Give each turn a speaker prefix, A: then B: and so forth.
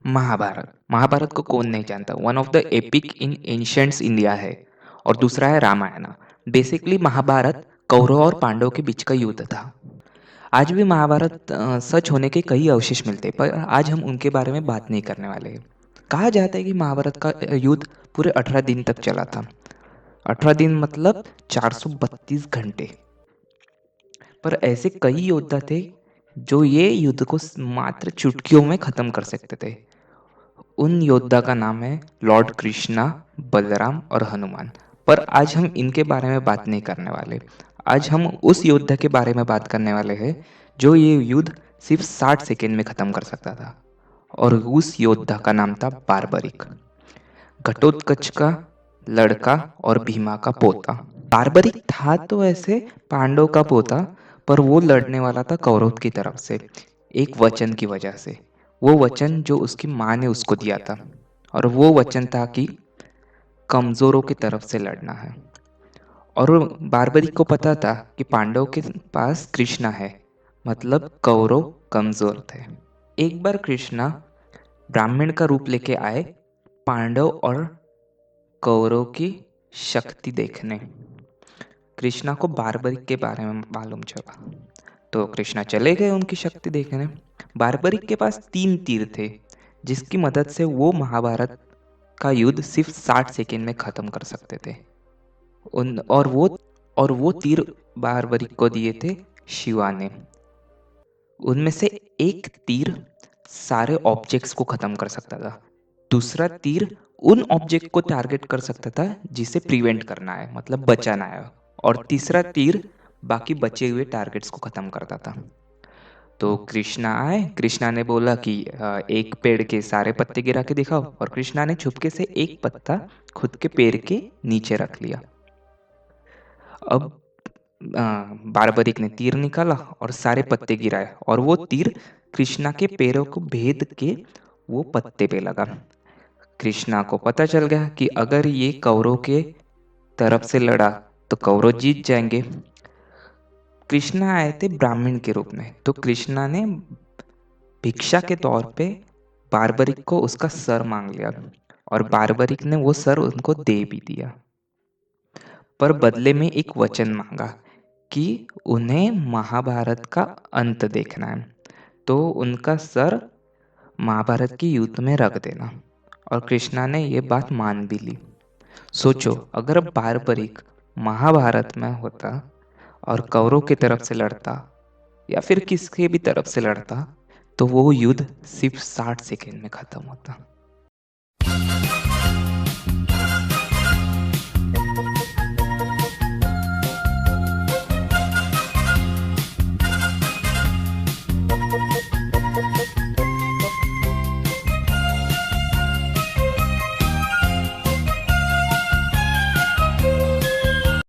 A: महाभारत। महाभारत को कौन नहीं जानता, one of the epic in ancients India है। और दूसरा है रामायण। बेसिकली महाभारत कौरव और पांडव के बीच का युद्ध था। आज भी महाभारत सच होने के कई अवशेष मिलते हैं, पर आज हम उनके बारे में बात नहीं करने वाले हैं। कहा जाता है कि महाभारत का युद्ध पूरे 18 दिन तक चला था। 18 दिन मतलब 432 घंटे। पर ऐसे कई योद्धा थे जो ये युद्ध को मात्र चुटकियों में खत्म कर सकते थे। उन योद्धा का नाम है लॉर्ड कृष्णा, बलराम और हनुमान। पर आज हम इनके बारे में बात नहीं करने वाले। आज हम उस योद्धा के बारे में बात करने वाले हैं जो ये युद्ध सिर्फ 60 सेकेंड में खत्म कर सकता था। और उस योद्धा का नाम था बारबरिक, घटोत्कच का लड़का और भीमा का पोता। बारबरिक था तो ऐसे पांडव का पोता, पर वो लड़ने वाला था कौरव की तरफ से, एक वचन की वजह से। वो वचन जो उसकी माँ ने उसको दिया था, और वो वचन था कि कमजोरों की तरफ से लड़ना है। और बारबरिक को पता था कि पांडव के पास कृष्णा है, मतलब कौरव कमजोर थे। एक बार कृष्णा ब्राह्मण का रूप लेके आए पांडव और कौरव की शक्ति देखने। कृष्णा को बारबरिक के बारे में मालूम चला, तो कृष्णा चले गए उनकी शक्ति देखने। बारबरिक के पास 3 तीर थे, जिसकी मदद से वो महाभारत का युद्ध सिर्फ 60 सेकेंड में खत्म कर सकते थे। उन और वो तीर बारबरिक को दिए थे शिवा ने। उनमें से एक तीर सारे ऑब्जेक्ट्स को खत्म कर सकता था, दूसरा तीर उन ऑब्जेक्ट को टारगेट कर सकता था जिसे प्रिवेंट करना है, मतलब बचाना है, और तीसरा तीर बाकी बचे हुए टारगेट्स को खत्म करता था। तो कृष्णा आए, कृष्णा ने बोला कि एक पेड़ के सारे पत्ते गिरा के दिखाओ, और कृष्णा ने चुपके से एक पत्ता खुद के पेड़ के नीचे रख लिया। अब बारबरिक ने तीर निकाला और सारे पत्ते गिराए, और वो तीर कृष्णा के पैरों को भेद के वो पत्ते पे लगा। कृष्णा को पता चल गया कि अगर ये कौरव के तरफ से लड़ा तो कौरव जीत जाएंगे। कृष्णा आए थे ब्राह्मण के रूप में, तो कृष्णा ने भिक्षा के तौर पे बारबरिक को उसका सर मांग लिया, और बारबरिक ने वो सर उनको दे भी दिया। पर बदले में एक वचन मांगा कि उन्हें महाभारत का अंत देखना है, तो उनका सर महाभारत के युद्ध में रख देना। और कृष्णा ने ये बात मान भी ली। सोचो, अगर बारबरिक महाभारत में होता और कौरव की तरफ से लड़ता या फिर किसके भी तरफ से लड़ता, तो वो युद्ध सिर्फ 60 सेकेंड में खत्म होता।